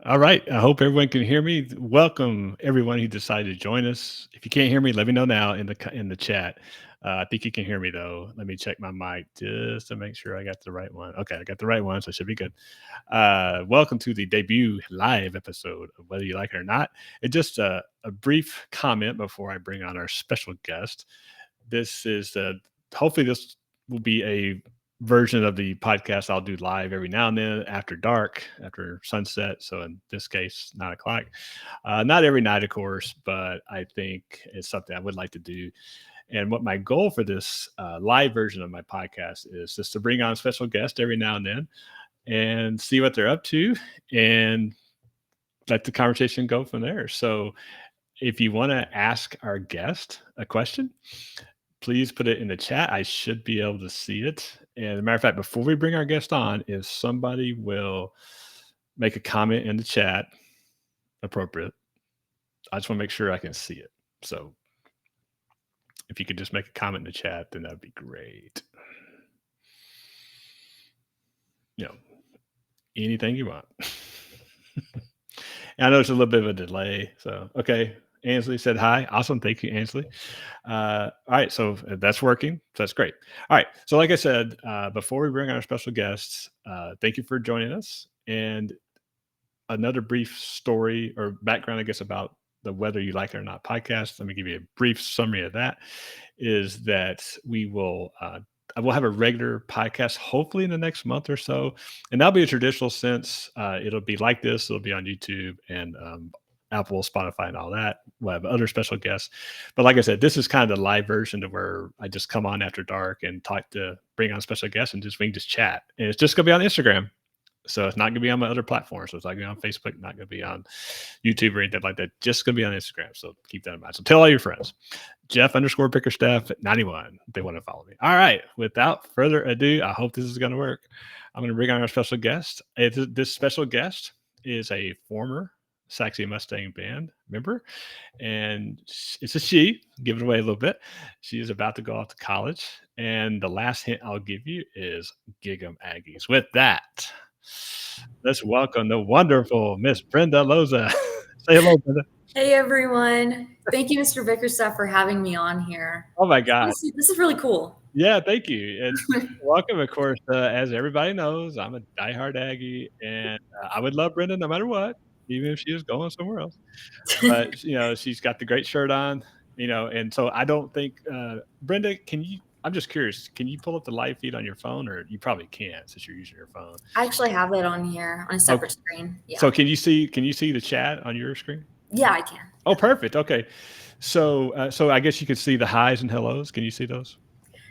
All right. I hope everyone can hear me. Welcome everyone who decided to join us. If you can't hear me, let me know now in the chat. I think you can hear me though. Let me check my mic just to make sure I got the right one. Okay, I got the right one, so it should be good. Welcome to the debut live episode of Whether You Like It or Not. And just a brief comment before I bring on our special guest. This is hopefully this will be a version of the podcast I'll do live every now and then after dark, after sunset. So in this case, 9 o'clock. Not every night, of course, but I think it's something I would like to do. And what my goal for this live version of my podcast is just to bring on special guests every now and then and see what they're up to and let the conversation go from there. So if you want to ask our guest a question, please put it in the chat. I should be able to see it. And as a matter of fact, before we bring our guest on, if somebody will make a comment in the chat, appropriate, I just want to make sure I can see it. So if you could just make a comment in the chat, then that'd be great. You know, anything you want. I know there's a little bit of a delay. So, okay. Ansley said hi. Awesome. Thank you, Ansley. All right. So that's working. So that's great. All right. So, like I said, before we bring on our special guests, thank you for joining us. And another brief story or background, I guess, about the Whether You Like It or Not podcast. Let me give you a brief summary of that. Is that I will have a regular podcast, hopefully in the next month or so, and that'll be a traditional sense. It'll be like this. It'll be on YouTube and Apple, Spotify, and all that. We'll have other special guests, but like I said, this is kind of the live version of where I just come on after dark and bring on special guests, and we can just chat. And it's just gonna be on Instagram. So it's not going to be on my other platforms. So it's not going to be on Facebook, not going to be on YouTube or anything like that. Just going to be on Instagram. So keep that in mind. So tell all your friends. Jeff_Bickerstaff at 91. They want to follow me. All right. Without further ado, I hope this is going to work. I'm going to bring on our special guest. This special guest is a former Sachse Mustang Band member, and it's a she. Give it away a little bit. She is about to go off to college, and the last hint I'll give you is Gig 'em Aggies. With that, let's welcome the wonderful Miss Brenda Loza. Say hello, Brenda. Hey, everyone. Thank you, Mr. Bickerstaff, for having me on here. Oh, my God. This is really cool. Yeah, thank you. And welcome, of course. As everybody knows, I'm a diehard Aggie, and I would love Brenda no matter what, even if she was going somewhere else. But, she's got the great shirt on, and so I don't think, Brenda, I'm just curious, can you pull up the live feed on your phone, or you probably can't since you're using your phone? I actually have it on here on a separate screen. Yeah. So can you see the chat on your screen? Yeah, I can. Oh, perfect. Okay. So I guess you could see the highs and hellos. Can you see those?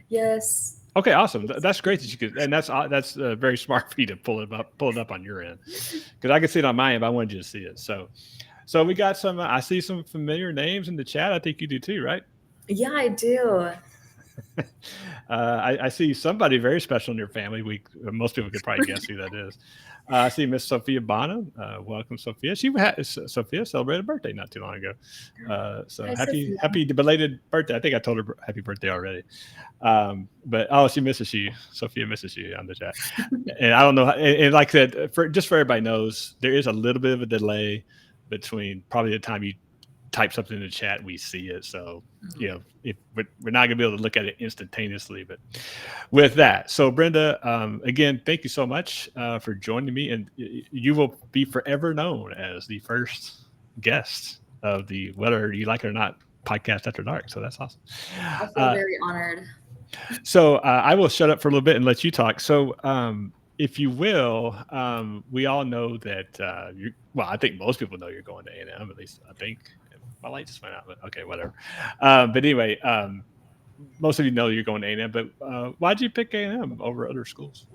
Yes. Okay, awesome. That's great that you could, and that's very smart for you to pull it up on your end, because I can see it on my end, but I wanted you to see it. So we got some. I see some familiar names in the chat. I think you do too, right? Yeah, I do. I see somebody very special in your family. Most people could probably guess who that is. I see Miss Sophia Bonham. Welcome, Sophia. Sophia celebrated a birthday not too long ago. So Hi, happy belated birthday. I think I told her happy birthday already. But she misses you. Sophia misses you on the chat. And I don't know. And like I said, for everybody knows, there is a little bit of a delay between probably the time you type something in the chat, we see it. So, if we're not gonna be able to look at it instantaneously, but with that, so Brenda, again, thank you so much for joining me, and you will be forever known as the first guest of the Whether You Like It or Not podcast after dark. So that's awesome. I feel very honored. So I will shut up for a little bit and let you talk. So if you will, we all know that I think most people know you're going to A&M, at least I think. My light just went out, but okay, whatever. But anyway, most of you know you're going to A&M, but why'd you pick A&M over other schools?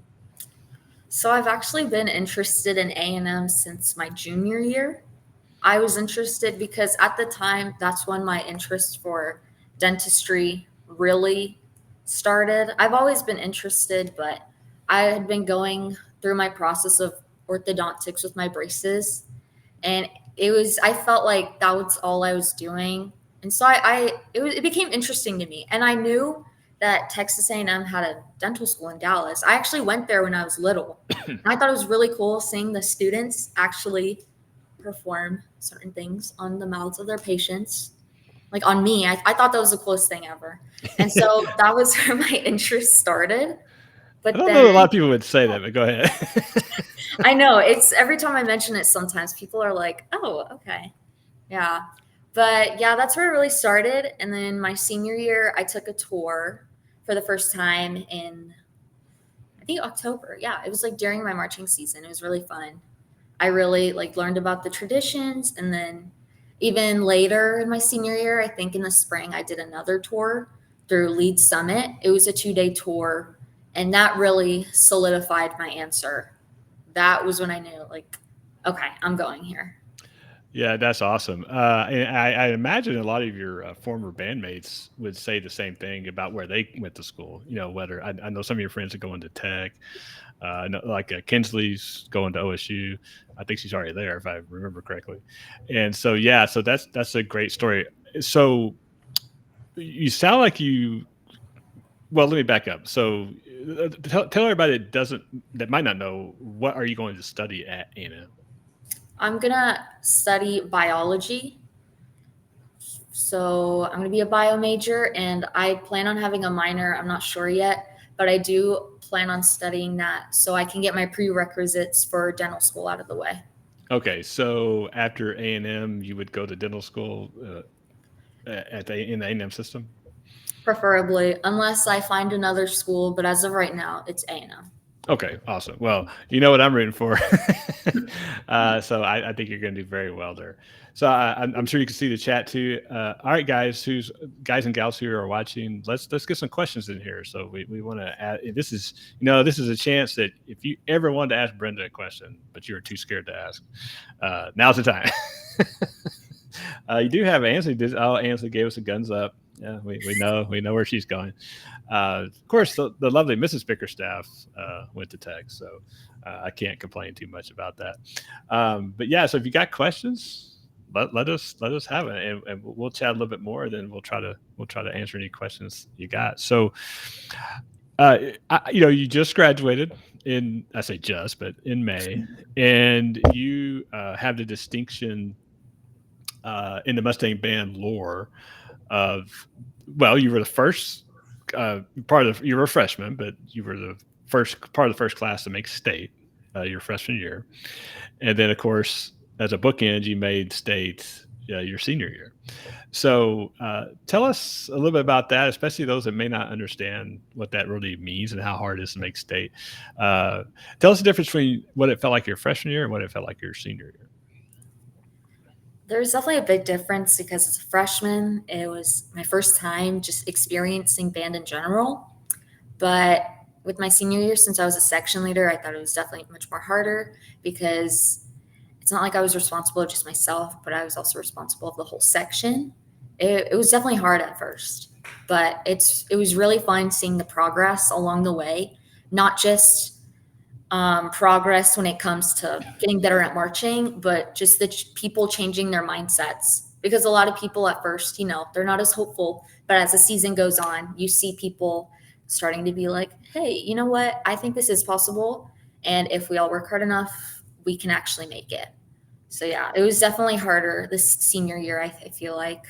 So I've actually been interested in A&M since my junior year. I was interested because at the time, that's when my interest for dentistry really started. I've always been interested, but I had been going through my process of orthodontics with my braces, and I felt like that was all I was doing. And so it became interesting to me. And I knew that Texas A&M had a dental school in Dallas. I actually went there when I was little. And I thought it was really cool seeing the students actually perform certain things on the mouths of their patients. Like on me, I thought that was the coolest thing ever. And so that was where my interest started. I But don't then know that a lot of people would say that, but go ahead. I know it's every time I mention it, sometimes people are like, oh, okay. Yeah. But yeah, that's where it really started. And then my senior year, I took a tour for the first time in, I think, October. Yeah. It was like during my marching season. It was really fun. I really like learned about the traditions. And then even later in my senior year, I think in the spring, I did another tour through Lead Summit. It was a 2-day tour. And that really solidified my answer. That was when I knew, like, okay, I'm going here. Yeah, that's awesome. And I imagine a lot of your former bandmates would say the same thing about where they went to school. Whether I know some of your friends are going to Tech, I know, like Kinsley's going to OSU. I think she's already there, if I remember correctly. And so, yeah, so that's a great story. So you sound like you. Well, let me back up. So, tell everybody that might not know, what are you going to study at A&M? I'm going to study biology. So I'm going to be a bio major and I plan on having a minor. I'm not sure yet, but I do plan on studying that so I can get my prerequisites for dental school out of the way. Okay, so after A&M, you would go to dental school in the A&M system. Preferably, unless I find another school, but as of right now, it's A&M. Okay, awesome. Well, you know what I'm rooting for. So I think you're going to do very well there. So I'm sure you can see the chat too. All right, guys and gals who are watching, let's get some questions in here. So we want to add. This is a chance that if you ever wanted to ask Brenda a question, but you were too scared to ask, now's the time. You do have Ansley. Ansley gave us a guns up. Yeah, we know where she's going. Of course, the lovely Mrs. Bickerstaff went to Tech, so I can't complain too much about that. But yeah, so if you got questions, let us have it, and we'll chat a little bit more. Then we'll try to answer any questions you got. So, you just graduated in, I say just, but in May, and you have the distinction in the Mustang Band lore of, well, you were the first you were a freshman, but you were the first part of the first class to make state your freshman year, and then of course as a bookend you made state your senior year. So tell us a little bit about that, especially those that may not understand what that really means and how hard it is to make state. Tell us the difference between what it felt like your freshman year and what it felt like your senior year. There's definitely a big difference because as a freshman, it was my first time just experiencing band in general. But with my senior year, since I was a section leader, I thought it was definitely much more harder because it's not like I was responsible of just myself, but I was also responsible of the whole section. It was definitely hard at first, but it was really fun seeing the progress along the way, not just progress when it comes to getting better at marching, but just the people changing their mindsets. Because a lot of people at first, they're not as hopeful, but as the season goes on, you see people starting to be like, hey, you know what? I think this is possible. And if we all work hard enough, we can actually make it. So yeah, it was definitely harder this senior year, I feel like.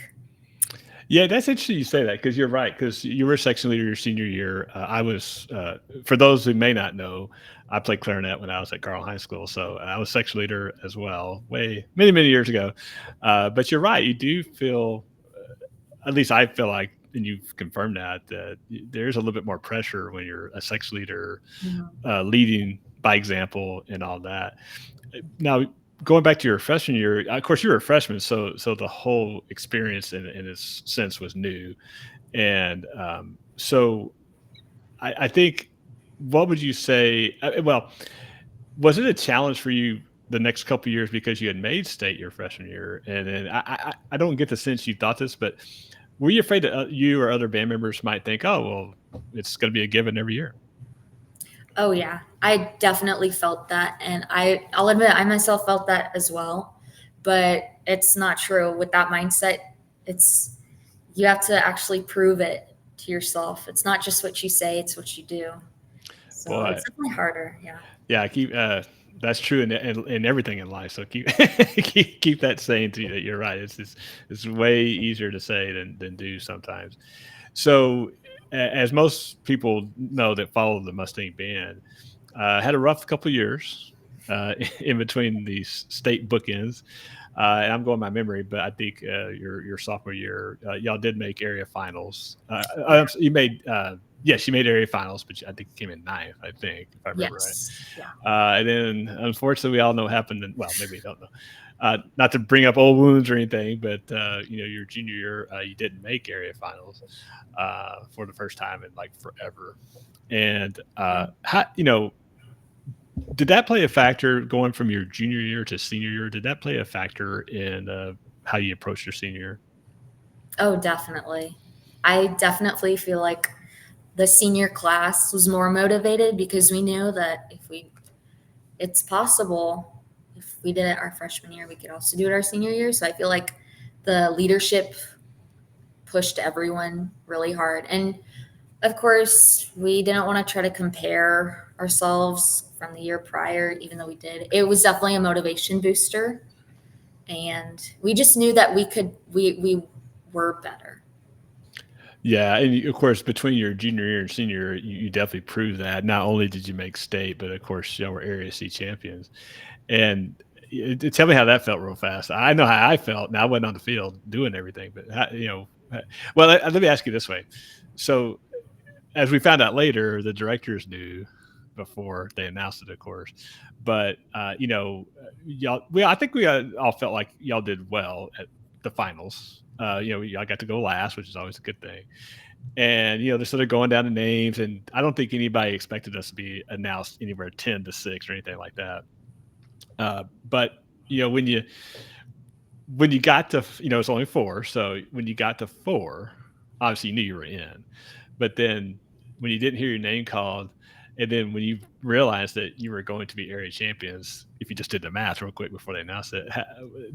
Yeah, that's interesting you say that because you're right. Because you were section leader your senior year. I was, for those who may not know, I played clarinet when I was at Carl High School, so I was section leader as well, way many years ago. But you're right. You do feel, at least I feel like, and you've confirmed that there's a little bit more pressure when you're a section leader, leading by example and all that. Now, going back to your freshman year, of course you were a freshman, so the whole experience in this sense was new, and so I think, what would you say? Well, was it a challenge for you the next couple of years because you had made state your freshman year, and then I don't get the sense you thought this, but were you afraid that you or other band members might think, oh well, it's going to be a given every year? Oh yeah, I definitely felt that, and I'll admit I myself felt that as well. But it's not true. With that mindset, it's you have to actually prove it to yourself. It's not just what you say; it's what you do. So Boy, it's definitely harder. Yeah. yeah, I keep That's true in everything in life. So keep keep that saying to you that you're right. It's way easier to say than do sometimes. So as most people know that follow the Mustang Band, had a rough couple years in between these state bookends. And I'm going by memory, but I think your sophomore year, y'all did make area finals. Yeah. You made yes, you made area finals, but I think you came in ninth. I think if I remember right. Yes. Yeah. And then unfortunately, we all know what happened. Well, maybe we don't know. Not to bring up old wounds or anything, but your junior year, you didn't make area finals for the first time in like forever. And Yeah. how, did that play a factor going from your junior year to senior year? Did that play a factor in how you approached your senior year? Oh, definitely. I definitely feel like the senior class was more motivated because we knew that it's possible. If we did it our freshman year, we could also do it our senior year. So I feel like the leadership pushed everyone really hard. And of course, we didn't want to try to compare ourselves from the year prior, even though we did. It was definitely a motivation booster. And we just knew that we were better. Yeah, and of course, between your junior year and senior year, you definitely proved that. Not only did you make state, but of course, y'all were area C champions. And tell me how that felt real fast. I know how I felt. Now I wasn't on the field doing everything, but well, let me ask you this way. So as we found out later, the directors knew before they announced it, of course. But y'all, I think we all felt like y'all did well at the finals. Y'all got to go last, which is always a good thing. And they're sort of going down the names, and I don't think anybody expected us to be announced anywhere 10-6 or anything like that. But when you got to it's only four, so when you got to four, obviously you knew you were in. But then when you didn't hear your name called, and then when you realized that you were going to be area champions, if you just did the math real quick before they announced it,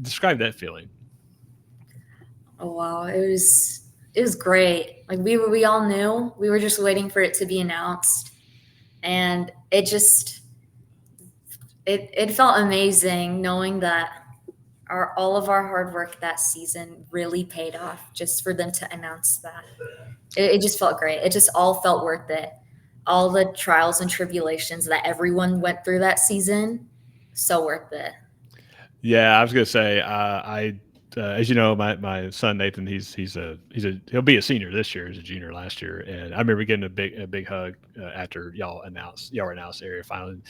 describe that feeling. Oh wow, it was great. Like we all knew. We were just waiting for it to be announced. And it felt amazing knowing that all of our hard work that season really paid off just for them to announce that. It just felt great. It just all felt worth it. All the trials and tribulations that everyone went through that season, so worth it. Yeah, I was gonna say, as you know, my son Nathan, he'll be a senior this year. He's a junior last year, and I remember getting a big hug after y'all were announced area final. And,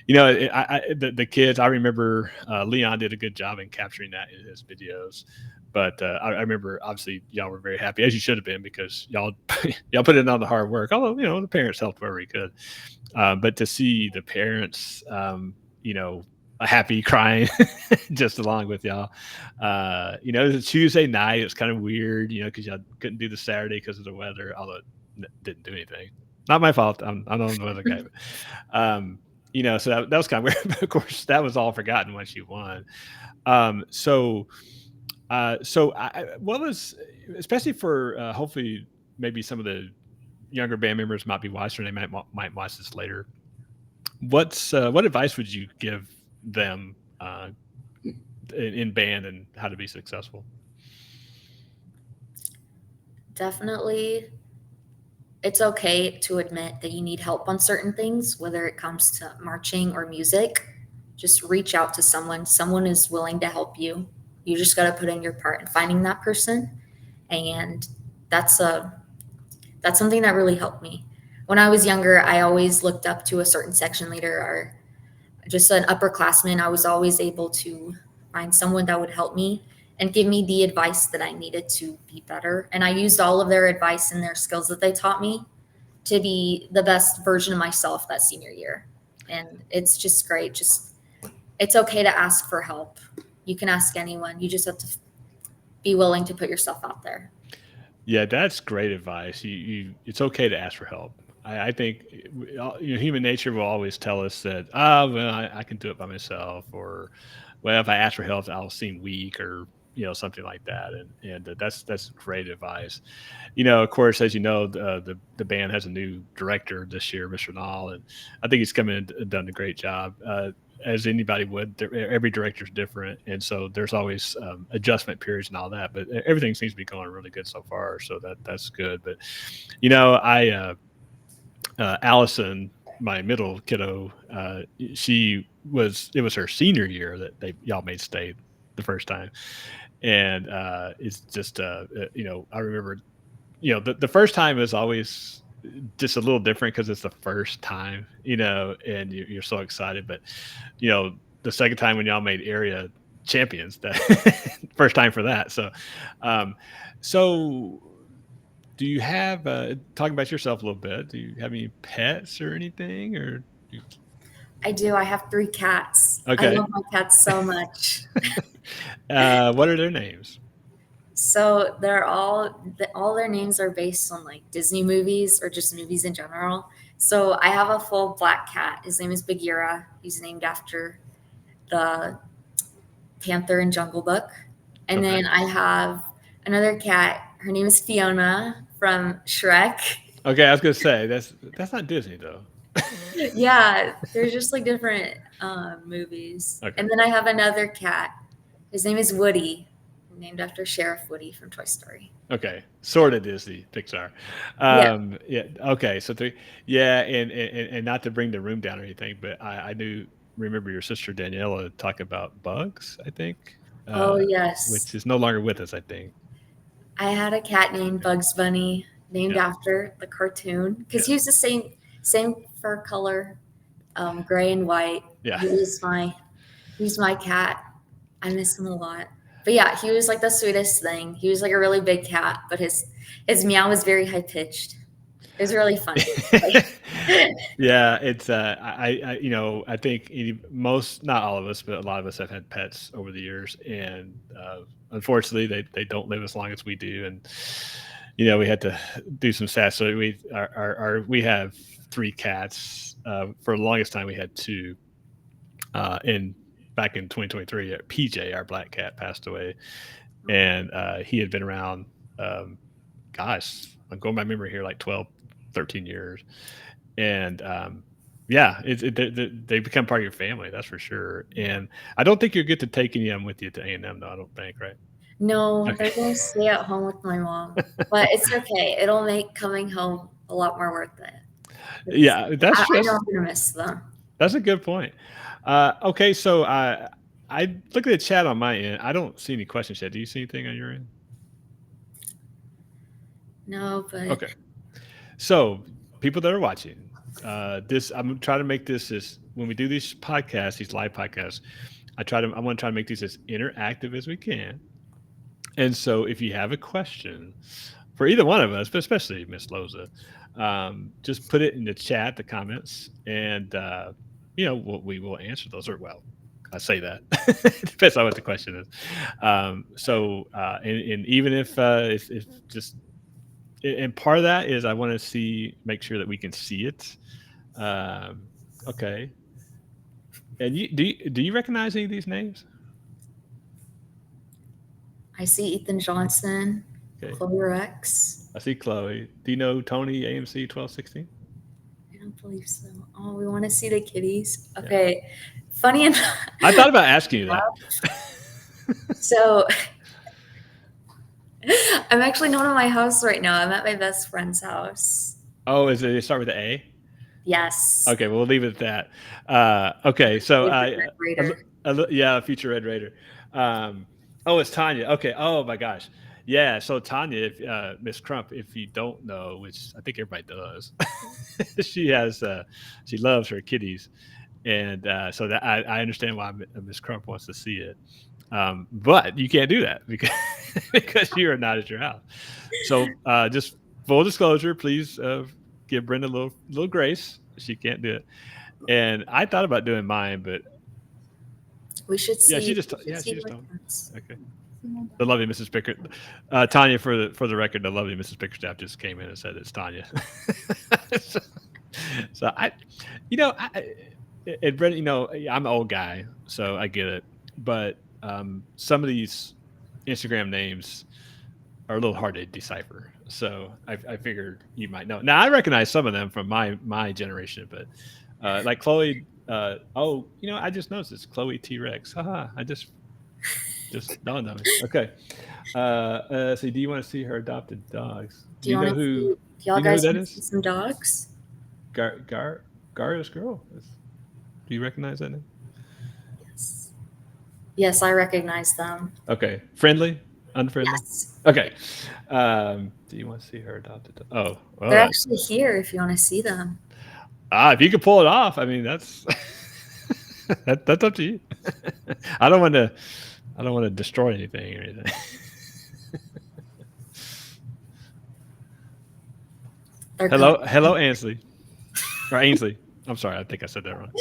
the kids. I remember Leon did a good job in capturing that in his videos. But I remember, obviously, y'all were very happy, as you should have been, because y'all put in all the hard work. Although the parents helped wherever we could. But to see the parents, happy crying just along with y'all. It was a Tuesday night. It was kind of weird, because y'all couldn't do the Saturday because of the weather, although it didn't do anything. Not my fault. I'm not the weather guy. But, so that was kind of weird. But of course, that was all forgotten once you won. What was, especially for hopefully maybe some of the younger band members might be watching, or they might watch this later. What advice would you give them in band and how to be successful? Definitely, it's okay to admit that you need help on certain things, whether it comes to marching or music. Just reach out to someone. Someone is willing to help you. You just got to put in your part in finding that person. And that's a that's something that really helped me. When I was younger, I always looked up to a certain section leader or just an upperclassman. I was always able to find someone that would help me and give me the advice that I needed to be better. And I used all of their advice and their skills that they taught me to be the best version of myself that senior year. And it's just great. It's okay to ask for help. You can ask anyone. You just have to be willing to put yourself out there. Yeah, that's great advice. It's okay to ask for help. I think human nature will always tell us that, well, I can do it by myself, or, well, if I ask for help, I'll seem weak, or something like that. And that's great advice. Of course, as you know, the band has a new director this year, Mr. Nall, and I think he's come in and done a great job. as anybody would. Every director's different, and so there's always adjustment periods and all that. But everything seems to be going really good so far, so that's good. But I Allison, my middle kiddo, it was her senior year that y'all made state the first time, and it's just I remember the first time is always just a little different because it's the first time, and you're so excited. But the second time when y'all made area champions, that first time for that. Um, so do you have talking about yourself a little bit? Do you have any pets or anything, or I do. I have 3 cats. I okay? love my cats so much. What are their names? So all their names are based on like Disney movies or just movies in general. So I have a full black cat. His name is Bagheera. He's named after the panther in Jungle Book. And Okay. then I have another cat. Her name is Fiona from Shrek. Okay, I was gonna say that's not Disney though. Yeah, they're just like different movies. Okay. And then I have another cat. His name is Woody, named after Sheriff Woody from Toy Story. Okay, sort of Disney, Pixar. Yeah. Yeah. Okay. So three. Yeah, and not to bring the room down or anything, but I do remember your sister Daniela talk about Bugs. I think, Oh, which yes. is no longer with us. I think. I had a cat named Bugs Bunny, named Yeah. after the cartoon, because Yeah. he was the same fur color, gray and white. Yeah. He's my cat. I miss him a lot. But yeah, he was like the sweetest thing. He was like a really big cat, but his meow was very high pitched. It was really funny. Like, Yeah, it's I think most, not all of us, but a lot of us have had pets over the years, and unfortunately they don't live as long as we do, and we had to do some stats. So we have 3 cats. For the longest time we had 2. In Back in 2023, PJ, our black cat, passed away, and he had been around. Um, Gosh, I'm going by memory here, like 12, 13 years, and yeah, they become part of your family, that's for sure. And I don't think you'll get to take any of them with you to A&M, though. I don't think, right? no, Okay. they're gonna stay at home with my mom, but it's okay. It'll make coming home a lot more worth it. Because Yeah, I know I'm gonna miss them. that's a good point. Okay, so I look at the chat on my end. I don't see any questions yet. Do you see anything on your end? No, but Okay. So, people that are watching, this I'm trying to make this as when we do these podcasts, these live podcasts, I want to try to make these as interactive as we can. And so, if you have a question for either one of us, but especially Miss Loza, just put it in the chat, the comments, and we will answer those. Or well, I say that depends on what the question is. And even if just and part of that is I want to make sure that we can see it. Um, okay. And do you recognize any of these names? I see Ethan Johnson, Okay. Chloe Rex. I see Chloe. Do you know Tony AMC 1216? I don't believe so. Oh, we want to see the kitties. Okay. Funny enough. I thought about asking you that. So I'm actually not at my house right now. I'm at my best friend's house. Oh, they start with the A? Yes. Okay, well, we'll leave it at that. Okay, so Red Raider. yeah, future Red Raider. Oh, it's Tanya. Okay. Oh my gosh. Yeah. So Tanya, if Miss Crump, if you don't know, which I think everybody does, she loves her kitties, and so that I understand why Miss Crump wants to see it. But you can't do that because because you are not at your house. So just full disclosure, please give Brenda a little grace. She can't do it. And I thought about doing mine, but We should see. yeah, she just told me. Okay. The lovely Mrs. Pickard, Tanya, for the record, the lovely Mrs. Pickerstaff just came in and said it's Tanya. so, so and Brenda, I'm an old guy, so I get it. But some of these Instagram names are a little hard to decipher. So I figured you might know. Now I recognize some of them from my generation, but like Chloe Oh, I just noticed it's Chloe T Rex. Haha, I just dawned on me. Okay. See, do you want to see her adopted dogs? Do you want to see? Do Do y'all you know who guys that want to see is? some dogs? Gar's girl. Do you recognize that name? Yes. Yes, I recognize them. Okay. Friendly? Unfriendly? Yes. Okay. Do you want to see her adopted? Oh, They're well. actually here if you want to see them. If you could pull it off, I mean, that's that's up to you. I don't want to. I don't want to destroy anything or anything. They're coming. Hello, Ansley or Ainsley. I'm sorry. I think I said that wrong.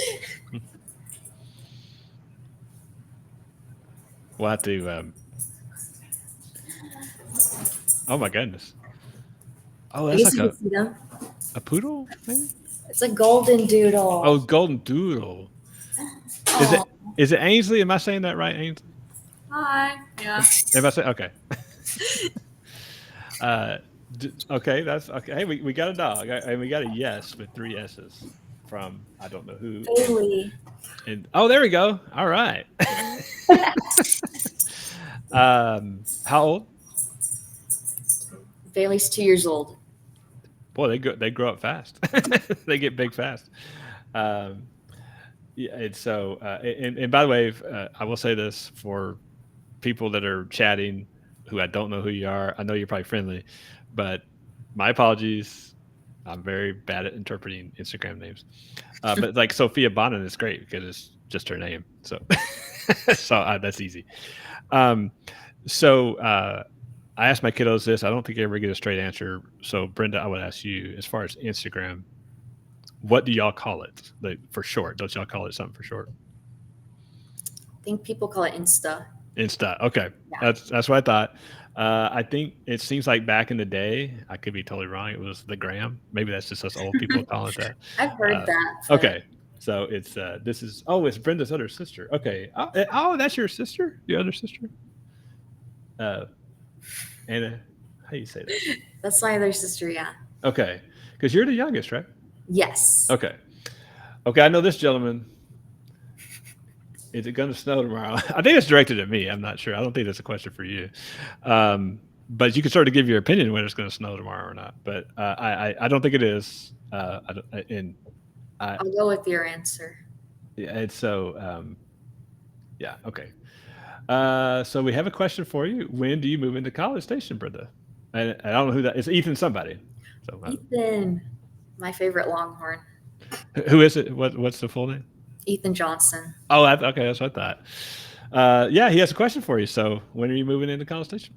We'll have to. Oh my goodness. Oh, I that's guess like you can see them. a poodle, maybe. It's a golden Oh, doodle. golden doodle. Is Oh, it is it Ainsley? Am I saying that right, Ainsley? hi. Yeah. Am I saying okay? Uh, okay, that's okay. Hey, we got a dog, and we got a yes with three S's from I don't know who. Bailey. And oh, there we go. All right. How old? Bailey's 2 years old. Boy, they grow up fast. They get big fast. Um, yeah, and so and by the way, I will say this for people that are chatting who I don't know who you are. I know you're probably friendly, but my apologies. I'm very bad at interpreting Instagram names. But like Sophia Bonin is great because it's just her name. So that's easy. Um, so I asked my kiddos this. I don't think I ever get a straight answer. So Brenda, I would ask you, as far as Instagram, what do y'all call it? Like for short? Don't y'all call it something for short? I think people call it Insta. Insta. Okay, Yeah. that's what I thought. I think it seems like back in the day, I could be totally wrong. It was the gram. Maybe that's just us old people calling it that. I've heard Uh, that, but okay, so it's this is it's Brenda's other sister. Okay. Oh, that's your sister, your other sister. Uh, Anna, how do you say that? that's my other sister. Yeah. Okay, because you're the youngest, right? Yes. Okay. Okay, I know this gentleman. Is it going to snow tomorrow? I think it's directed at me. I'm not sure. I don't think that's a question for you. But you can sort of give your opinion whether it's going to snow tomorrow or not. But I don't think it is. And I I'll go with your answer. yeah, it's so yeah, okay. So we have a question for you. When do you move into College Station, Brenda? And I don't know who that is. Ethan somebody. So Ethan, my favorite Longhorn. who is it? What's the full name? Ethan Johnson. Oh, okay, that's what I thought. Yeah, he has a question for you. So, when are you moving into College Station?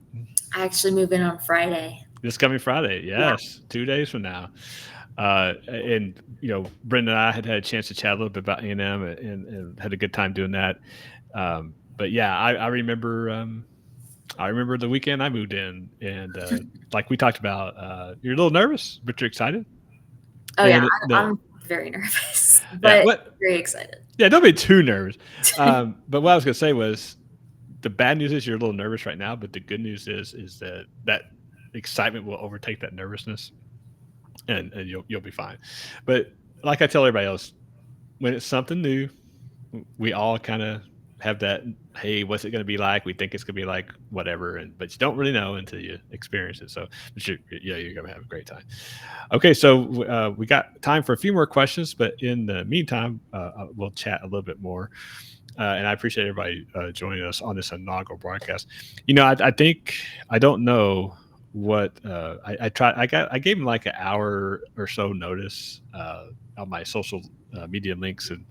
I actually move in on Friday. This coming Friday. Yeah. Yes, 2 days from now. And Brenda and I had a chance to chat a little bit about A&M and had a good time doing that. But yeah, I remember. I remember the weekend I moved in, and like we talked about, you're a little nervous, but you're excited. Oh And yeah, the- I'm very nervous, yeah, but what? very excited. Yeah, don't be too nervous. But what I was going to say was, the bad news is you're a little nervous right now, but the good news is that excitement will overtake that nervousness, and you'll be fine. But like I tell everybody else, when it's something new, we all kind of have that. Hey, what's it going to be like? We think it's going to be like whatever, but you don't really know until you experience it. So, but you're going to have a great time. Okay, so we got time for a few more questions, but in the meantime, we'll chat a little bit more. And I appreciate everybody joining us on this inaugural broadcast. I think I don't know what I tried. I gave him like an hour or so notice on my social media links, and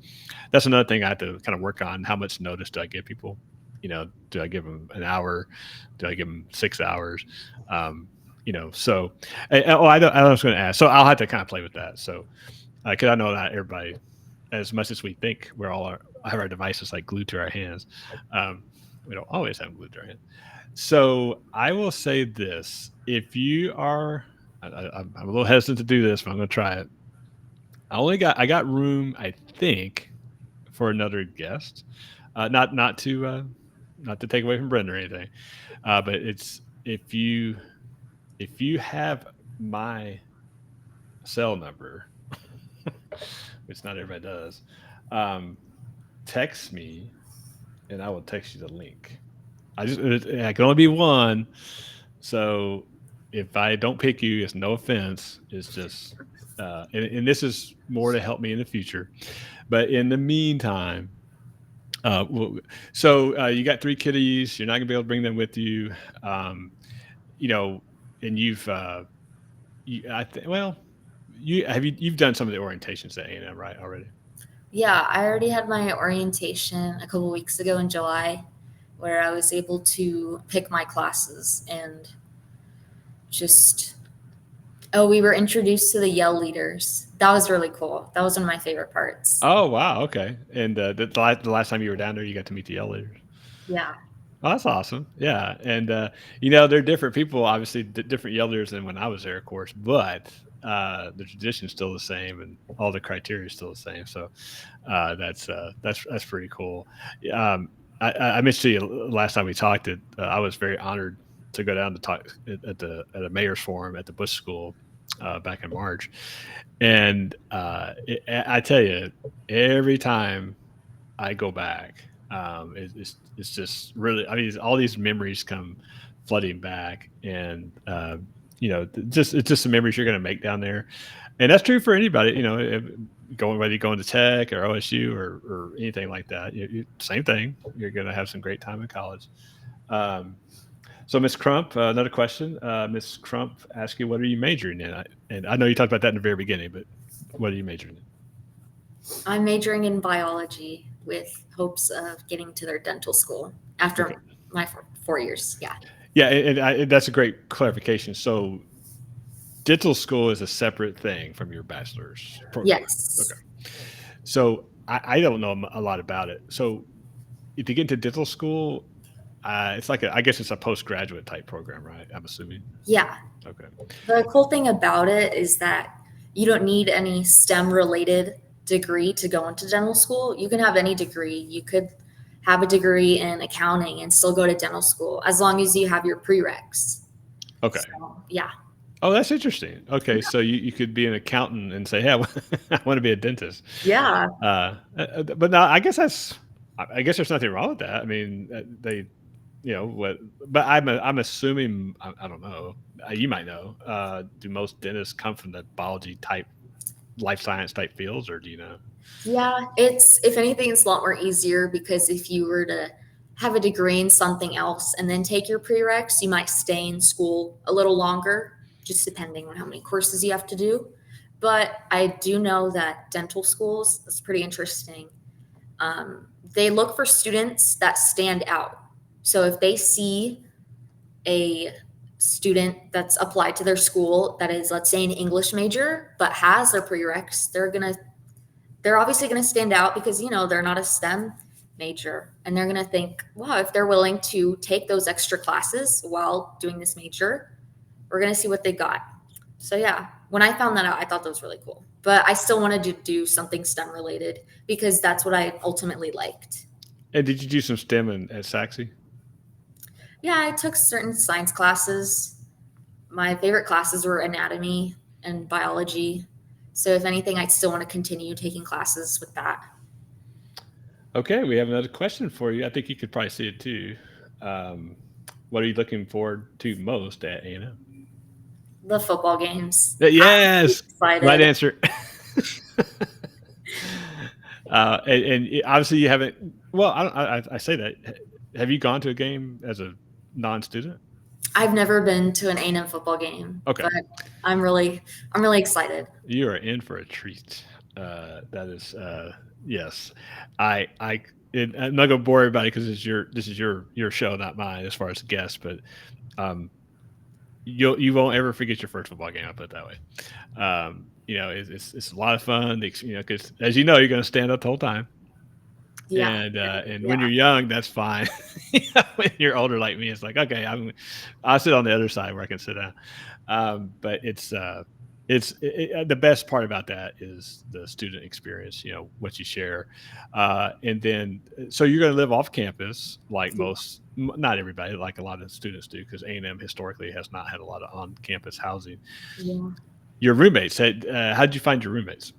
that's another thing I have to kind of work on. How much notice do I give people? Do I give them an hour? Do I give them 6 hours? So I was going to ask. So I'll have to kind of play with that. So because I know not everybody, as much as we think we're all have our devices like glued to our hands, we don't always have them glued to our hands. So I will say this: if you are, I'm a little hesitant to do this, but I'm going to try it. I got room, I think, for another guest. Not to take away from Brenda or anything, but it's if you have my cell number, which not everybody does, Um, text me, and I will text you the link. I can only be one, so if I don't pick you, it's no offense. It's just, and this is more to help me in the future. But in the meantime, well, so you got three kitties. You're not gonna be able to bring them with you. Um, you know, and well, you've done some of the orientations at A&M, right, already? Yeah, I already had my orientation a couple weeks ago in July where I was able to pick my classes and just, oh, we were introduced to the yell leaders. That was really cool. That was one of my favorite parts. Oh wow, okay. And the last time you were down there, you got to meet the leaders. Yeah. Oh, that's awesome. Yeah, and they're different people, obviously different leaders than when I was there, of course, but the tradition's still the same, and all the criteria is still the same. So that's pretty cool. I mentioned to you last time we talked that I was very honored to go down to talk at a mayor's forum at the Bush School back in March, and I tell you, every time I go back, it's just really. I mean, all these memories come flooding back, and just it's just the memories you're going to make down there, and that's true for anybody. Going whether you go into Tech or OSU or anything like that, same thing. You're going to have some great time in college. Um, so, Miss Crump, another question. Miss Crump asks you, "What are you majoring in?" And I know you talked about that in the very beginning, but what are you majoring in? I'm majoring in biology with hopes of getting to their dental school Okay. after my 4 years. Yeah. Yeah, and that's a great clarification. So, dental school is a separate thing from your bachelor's program. Yes. Okay. So, I don't know a lot about it. So, to get into dental school, it's like I guess it's a postgraduate type program, right? I'm assuming. Yeah. Okay. The cool thing about it is that you don't need any STEM related degree to go into dental school. You can have any degree. You could have a degree in accounting and still go to dental school as long as you have your prereqs. Okay. So, yeah. Oh, that's interesting. Okay, so you could be an accountant and say, "Hey, I want to be a dentist." Yeah. But no, I guess there's nothing wrong with that. I mean, they, what? But I'm assuming I don't know. You might know. Do most dentists come from the biology type, life science type fields, or do you know? Yeah, it's if anything, it's a lot more easier because if you were to have a degree in something else and then take your prereqs, you might stay in school a little longer, just depending on how many courses you have to do. But I do know that dental schools is pretty interesting. They look for students that stand out. So if they see a student that's applied to their school that is, let's say, an English major but has their prereqs, they're obviously going to stand out because they're not a STEM major, and they're going to think, wow, if they're willing to take those extra classes while doing this major, we're going to see what they got. So yeah, when I found that out, I thought that was really cool, but I still wanted to do something STEM related because that's what I ultimately liked. And did you do some STEM at Sachse? Yeah, I took certain science classes. My favorite classes were anatomy and biology, so if anything, I still want to continue taking classes with that. Okay, we have another question for you. I think you could probably see it too. Um, what are you looking forward to most at A&M? The football games. I'm Yes, right excited. answer. And obviously you haven't. Well, I say that. Have you gone to a game as a non-student? I've never been to an A&M football game, Okay, but I'm really excited. you are in for a treat. That is, yes. I I'm not gonna bore everybody because this is your show, not mine, as far as guests. But um, you won't ever forget your first football game. I'll put it that way. It's a lot of fun. Because as you know, you're going to stand up the whole time, Yeah, and when yeah, you're young, that's fine. When you're older like me, it's like okay, I'll sit on the other side where I can sit down. But the best part about that is the student experience. What you share, and then so you're going to live off campus like yeah, not everybody, like a lot of students do, because A&M historically has not had a lot of on campus housing. yeah. Your roommates, how did you find your roommates?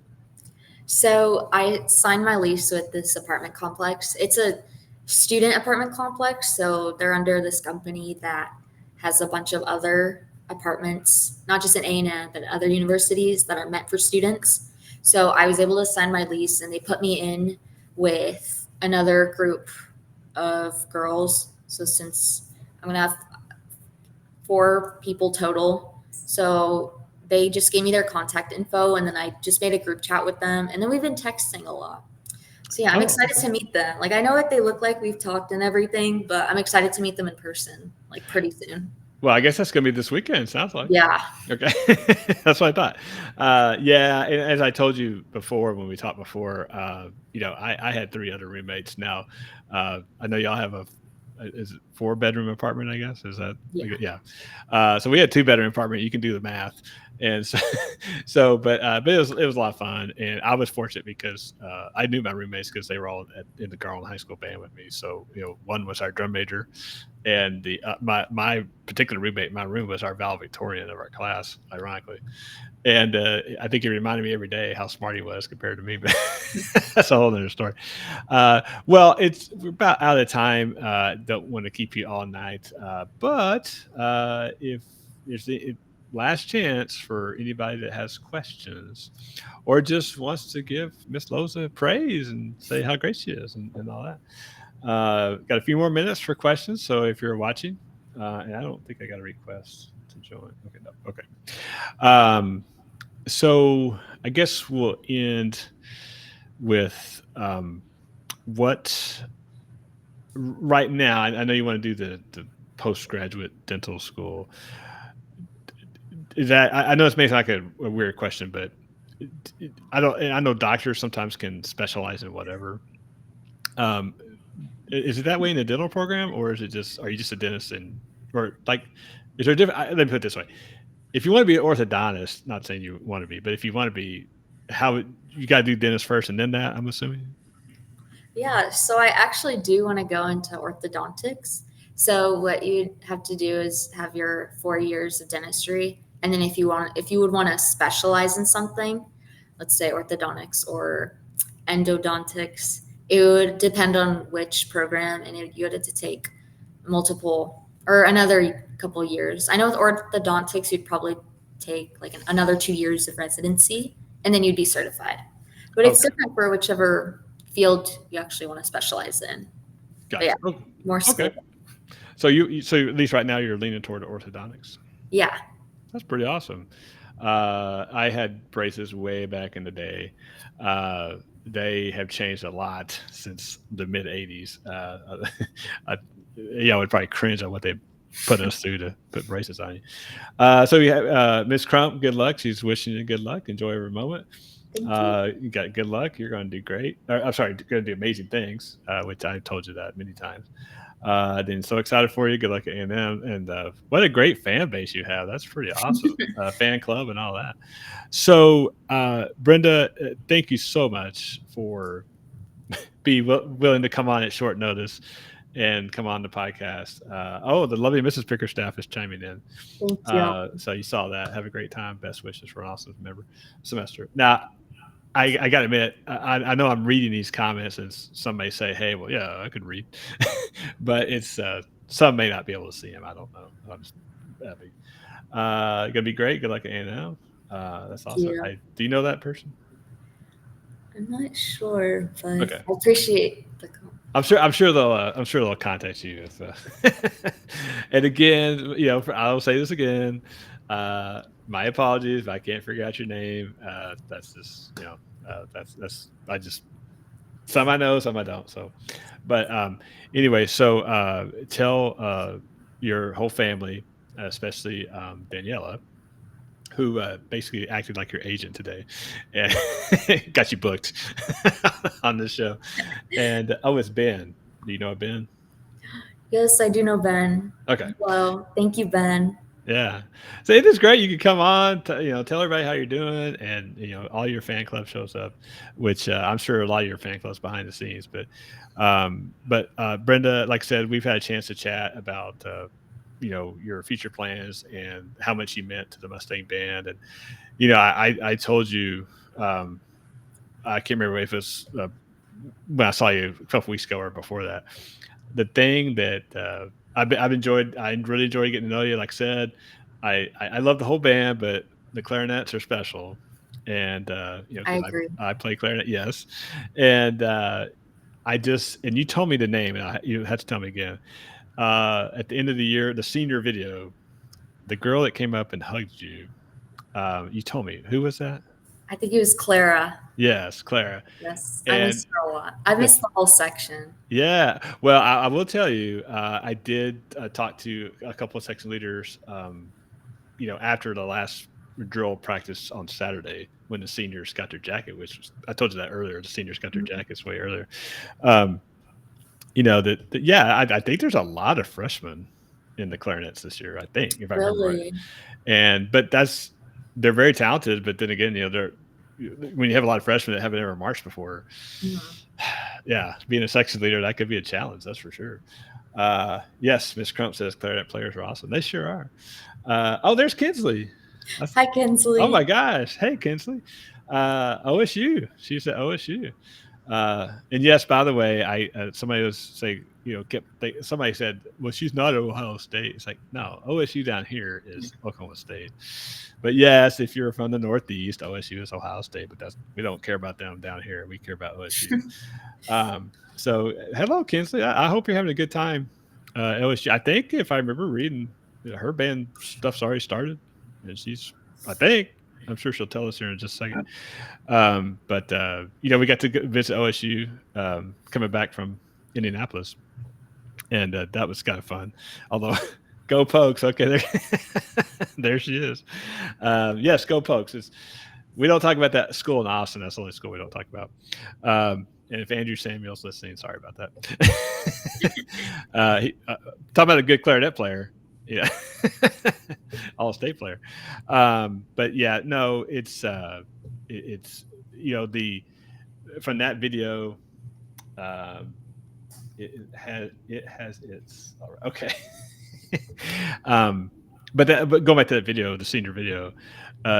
So I signed my lease with this apartment complex. It's a student apartment complex, so they're under this company that has a bunch of other apartments, not just at A&M, but other universities that are meant for students. So I was able to sign my lease, and they put me in with another group of girls. So since I'm gonna have 4 people total, so they just gave me their contact info, and then I just made a group chat with them, and then we've been texting a lot. So yeah, I'm Oh, excited to meet them. Like I know what they look like, we've talked and everything, but I'm excited to meet them in person, like pretty soon. well, I guess that's gonna be this weekend. Sounds like. Yeah. Okay, that's what I thought. Yeah, and as I told you before when we talked before, I had 3 other roommates. Now, I know y'all have is it 4-bedroom apartment? I guess is that Yeah. yeah. So we had 2-bedroom apartment. You can do the math, and so but it was a lot of fun, and I was fortunate because I knew my roommates because they were all in the Garland High School band with me. So one was our drum major, and the my particular roommate in my room was our valedictorian of our class, ironically. And I think he reminded me every day how smart he was compared to me. But that's a whole other story. Well, we're about out of time. Don't want to keep you all night, but if there's the last chance for anybody that has questions or just wants to give Miss Loza praise and say how great she is and all that. Got a few more minutes for questions. So if you're watching, and I don't think I got a request to join. Okay, no. Okay. So I guess we'll end with what right now. I know you want to do the postgraduate dental school. Is that I know this may sound like a weird question, but I don't. I know doctors sometimes can specialize in whatever. Um, is it that way in the dental program, or is it just are you just a dentist or like is there different? Let me put it this way: if you want to be an orthodontist, not saying you want to be, but if you want to be, you got to do dentist first and then that. I'm assuming. Yeah, so I actually do want to go into orthodontics. So what you'd have to do is have your 4 years of dentistry, and then if you would want to specialize in something, let's say orthodontics or endodontics, it would depend on which program, and you had to take multiple or another couple years. I know with orthodontics, you'd probably take like another 2 years of residency, and then you'd be certified. But it's Okay, different for whichever field you actually want to specialize in. But yeah, gotcha. Okay, more okay. school. So at least right now you're leaning toward orthodontics. Yeah. That's pretty awesome. I had braces way back in the day. They have changed a lot since the mid '80s. I, yeah, I would probably cringe at what they put us through to put braces on you. So we have Miss Crump. Good luck. She's wishing you good luck. Enjoy every moment. Thank you. You got good luck. You're going to do great. I'm sorry, going to do amazing things, which I told you that many times. Then so excited for you. Good luck at A&M, and what a great fan base you have. That's pretty awesome. Fan club and all that. So, Brenda, thank you so much for willing to come on at short notice and come on the podcast. The lovely Mrs. Pickerstaff is chiming in. Thank you. So you saw that. Have a great time. Best wishes for an awesome semester. Now, I got to admit, I know I'm reading these comments, and some may say, "Hey, well, yeah, I could read," but it's some may not be able to see him. I don't know. I'm just happy. Gonna be great. Good luck at A&M. That's Thank awesome. you. Do you know that person? I'm not sure, but Okay. I appreciate the call. I'm sure they'll contact you. And again, I'll say this again. My apologies if I can't figure out your name. That's just that's I just some I know, some I don't. So, but anyway, so tell your whole family, especially Daniela, who basically acted like your agent today and got you booked on this show. And it's Ben. Do you know Ben? Yes, I do know Ben. Okay. Well, thank you, Ben. Yeah. So it is great. You can come on, tell everybody how you're doing, and all your fan club shows up, which I'm sure a lot of your fan clubs behind the scenes. But Brenda, like I said, we've had a chance to chat about your future plans and how much you meant to the Mustang Band, and I told you. I can't remember if it's when I saw you a couple weeks ago or before that. The thing that I've enjoyed, I really enjoyed getting to know you. Like I said, I love the whole band, but the clarinets are special, and I because agree. I play clarinet, yes, and and you told me the name, and you had to tell me again. At the end of the year, the senior video, the girl that came up and hugged you, you told me who was that? I think it was Clara. Yes, Clara. Yes, I And missed her a lot. I the missed the whole section. Yeah. Well, I will tell you, I did talk to a couple of section leaders, after the last drill practice on Saturday when the seniors got their jacket, which was, I told you that earlier, the seniors got their Mhm. jackets way earlier. Um, yeah, I think there's a lot of freshmen in the clarinets this year, I think, if I remember right. Really? But they're very talented, but then again, when you have a lot of freshmen that haven't ever marched before, Mhm. yeah, being a section leader, that could be a challenge. That's for sure. Yes, Miss Crump says clarinet players are awesome. They sure are. Oh, there's Kinsley. Hi, Oh my Kinsley. gosh. Hey, Kinsley. OSU. She's at OSU. And yes, by the way, somebody was saying, somebody said, well, she's not at Ohio State. It's like, no, OSU down here is Oklahoma State. But yes, if you're from the Northeast, OSU is Ohio State, but we don't care about them down here. We care about OSU. So hello, Kinsley. I hope you're having a good time. LSU. I think if I remember reading, her band stuff's already started, and I think, I'm sure she'll tell us here in just a second. But we got to visit OSU coming back from Indianapolis, and that was kind of fun. Although, go Pokes! Okay, there she is. Yes, go Pokes! We don't talk about that school in Austin. That's the only school we don't talk about. And if Andrew Samuel's listening, sorry about that. Talking about a good clarinet player. Yeah. All state player. But yeah, no, it's, the, from that video, um, it has its, all right, okay. um, but going back to that video, the senior video,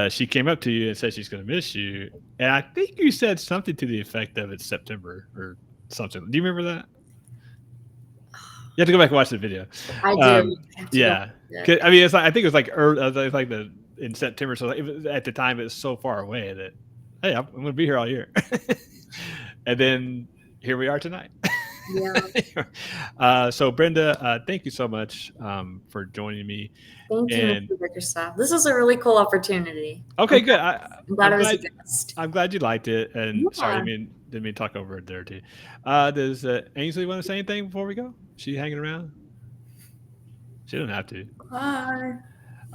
she came up to you and said she's going to miss you, and I think you said something to the effect of it's September or something. Do you remember that? You have to go back and watch the video. I do. I have to go Yeah, watch it. I mean, I think it was like early, it's like in September. So at the time, it was so far away that, hey, I'm going to be here all year, and then here we are tonight. Yeah. So Brenda, thank you so much for joining me. Thank you, And Mr. Bickerstaff. This was a really cool opportunity. okay, good. I'm glad I'm I was a glad. guest. I'm glad you liked it. And sorry, Yeah. didn't mean to talk over it there too. Does Ainsley want to say anything before we go? She hanging around? She doesn't have to. Hi.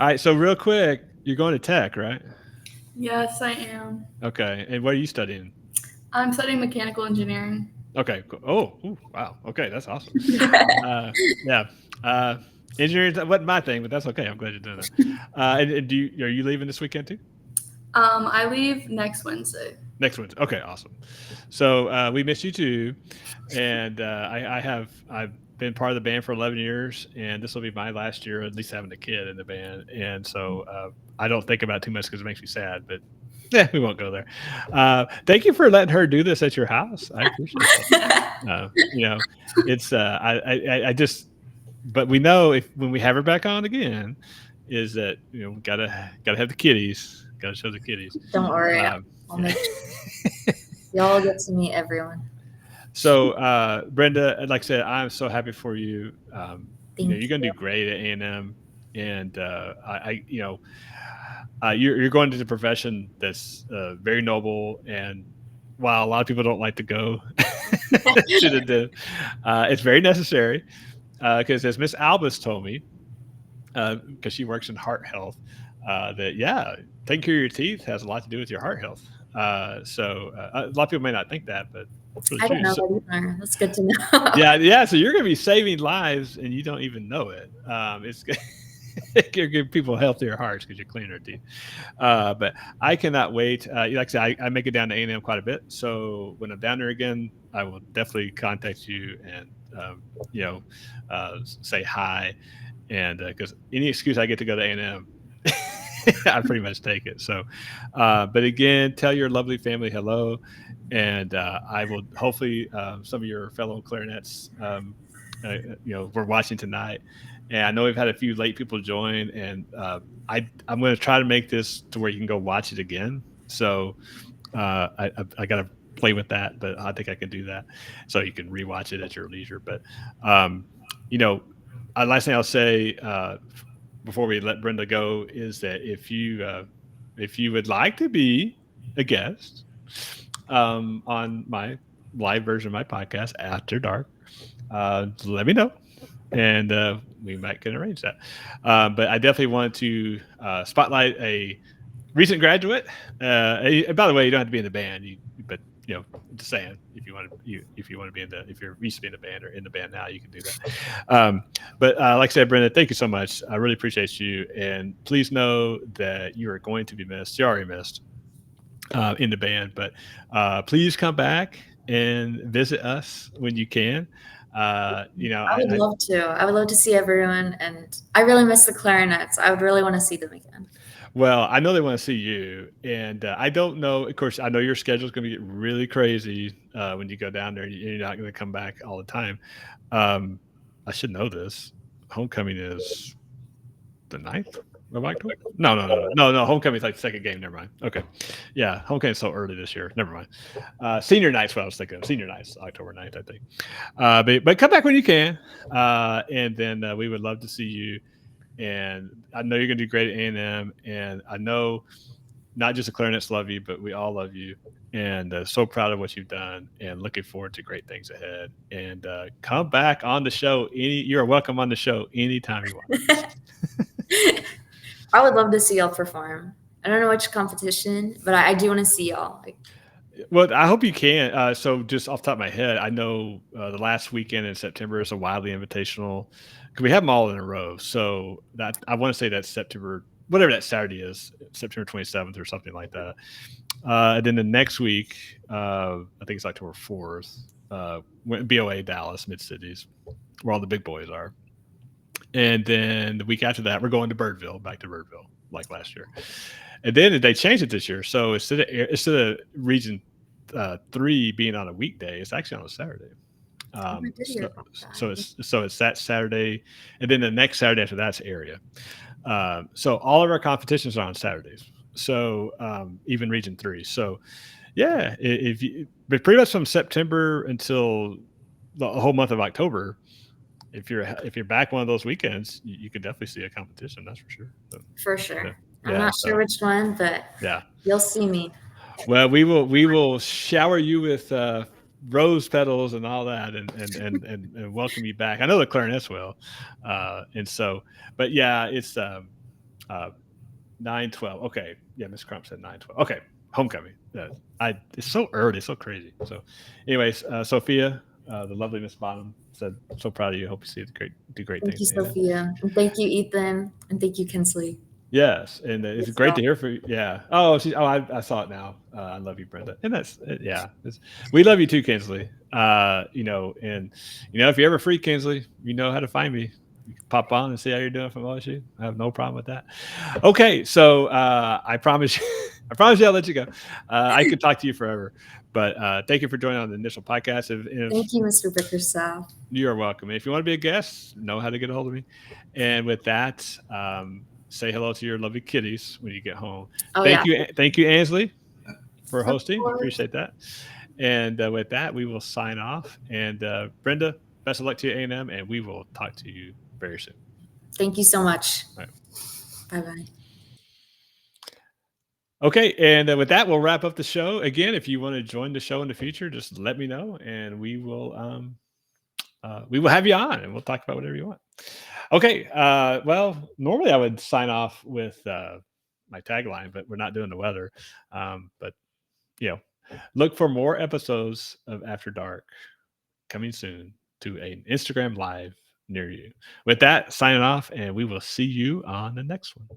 All right. So real quick, you're going to Tech, right? Yes, I am. Okay. And what are you studying? I'm studying mechanical engineering. Okay. Cool. Oh, ooh, wow. Okay, that's awesome. Yeah. Engineering wasn't my thing, but that's okay. I'm glad you're doing that. And are you leaving this weekend too? I leave next Wednesday. Next Wednesday. Okay, awesome. So we miss you too, and I've been part of the band for 11 years, and this will be my last year at least having a kid in the band, and so I don't think about it too much because it makes me sad, but yeah, we won't go there. Thank you for letting her do this at your house. I appreciate that. It's I just, but we know when we have her back on again, is that we gotta have the kiddies, gotta show the kiddies. Don't worry. I'll make sure. Y'all get to meet everyone. So Brenda, like I said, I'm so happy for you. You're gonna do great at A&M, and you're going to the profession that's very noble, and while a lot of people don't like to go to it's very necessary, because as Miss Albus told me, because she works in heart health, that taking care of your teeth has a lot to do with your heart health. So a lot of people may not think that, but it's really I true. don't know that either. That's good to know. Yeah. So you're going to be saving lives, and you don't even know it. It's you're giving people healthier hearts because you're cleaning their teeth. But I cannot wait. Like I said, I make it down to A&M quite a bit. So when I'm down there again, I will definitely contact you and say hi. And because any excuse I get to go to A&M, I pretty much take it. So, but again, tell your lovely family hello, and I will hopefully some of your fellow clarinets, we're watching tonight, and I know we've had a few late people join, and I'm going to try to make this to where you can go watch it again. So I got to play with that, but I think I can do that, so you can rewatch it at your leisure. But um, you know, last thing I'll say before we let Brenda go is that if you would like to be a guest on my live version of my podcast After Dark, let me know, and we might can arrange that. But I definitely wanted to spotlight a recent graduate. By the way, you don't have to be in the band, but just saying, if you want to be if you're used to be in the band or in the band now, you can do that. But like I said, Brenda, thank you so much. I really appreciate you, and please know that you are going to be missed. You're already missed in the band, but please come back and visit us when you can. I would love to. I would love to see everyone, and I really miss the clarinets. I would really want to see them again. Well, I know they want to see you, and I don't know. Of course, I know your schedule is going to get really crazy when you go down there. You're not going to come back all the time. I should know this. Homecoming is the 9th of October. No. Homecoming's like the second game. Never mind. Okay, yeah, homecoming's so early this year. Never mind. Senior night's what I was thinking of. Senior night's October 9th, I think. But come back when you can, and then we would love to see you. And I know you're going to do great at A&M, and I know not just the clarinets love you, but we all love you, and so proud of what you've done, and looking forward to great things ahead. And come back on the show. You're welcome on the show anytime you want. I would love to see y'all perform. I don't know which competition, but I do want to see y'all. Well, I hope you can. So just off the top of my head, I know the last weekend in September is a Wiley Invitational, because we have them all in a row. So that I want to say that's September, whatever that Saturday is, September 27th or something like that. And then the next week, I think it's October 4th, BOA Dallas, Mid-Cities, where all the big boys are. And then the week after that, we're going to Birdville, back to Birdville, like last year. And then they changed it this year. So instead of Region 3 being on a weekday, it's actually on a Saturday. So it's that Saturday, and then the next Saturday after that's area. So all of our competitions are on Saturdays. So even Region 3. So yeah, but pretty much from September until the whole month of October, if you're back one of those weekends, you could definitely see a competition. That's for sure. So, for sure. Yeah. I'm not sure which one, but yeah, you'll see me. Well, we will shower you with rose petals and all that, and welcome you back. I know the clarinets will, and so, but yeah, it's 9:12. Okay, yeah, Miss Crump said 9:12. Okay, homecoming. It's so early, it's so crazy. So, anyways, Sophia, the lovely Miss Bonham said, "So proud of you. Hope you see do great things." Thank you, Sophia, and thank you, Ethan, and thank you, Kinsley. Yes, and it's great to hear from you. Yeah. Oh, I saw it now. I love you, Brenda. And we love you too, Kinsley. And if you're ever free, Kinsley, you know how to find me. You can pop on and see how you're doing from OSU. I have no problem with that. Okay, so I promise you, I'll let you go. I could talk to you forever, but thank you for joining on the initial podcast. Thank you, Mr. Bickerstaff. You're welcome. If you want to be a guest, know how to get a hold of me. And with that, say hello to your lovely kitties when you get home. Thank you, Ansley, for hosting. Appreciate that. And with that, we will sign off. And Brenda, best of luck to you, A&M, and we will talk to you very soon. Thank you so much. All right. Bye-bye. Okay, and with that, we'll wrap up the show. Again, if you want to join the show in the future, just let me know, and we will have you on, and we'll talk about whatever you want. Okay. Well, normally I would sign off with my tagline, but we're not doing the weather. But look for more episodes of After Dark coming soon to an Instagram Live near you. With that, signing off, and we will see you on the next one.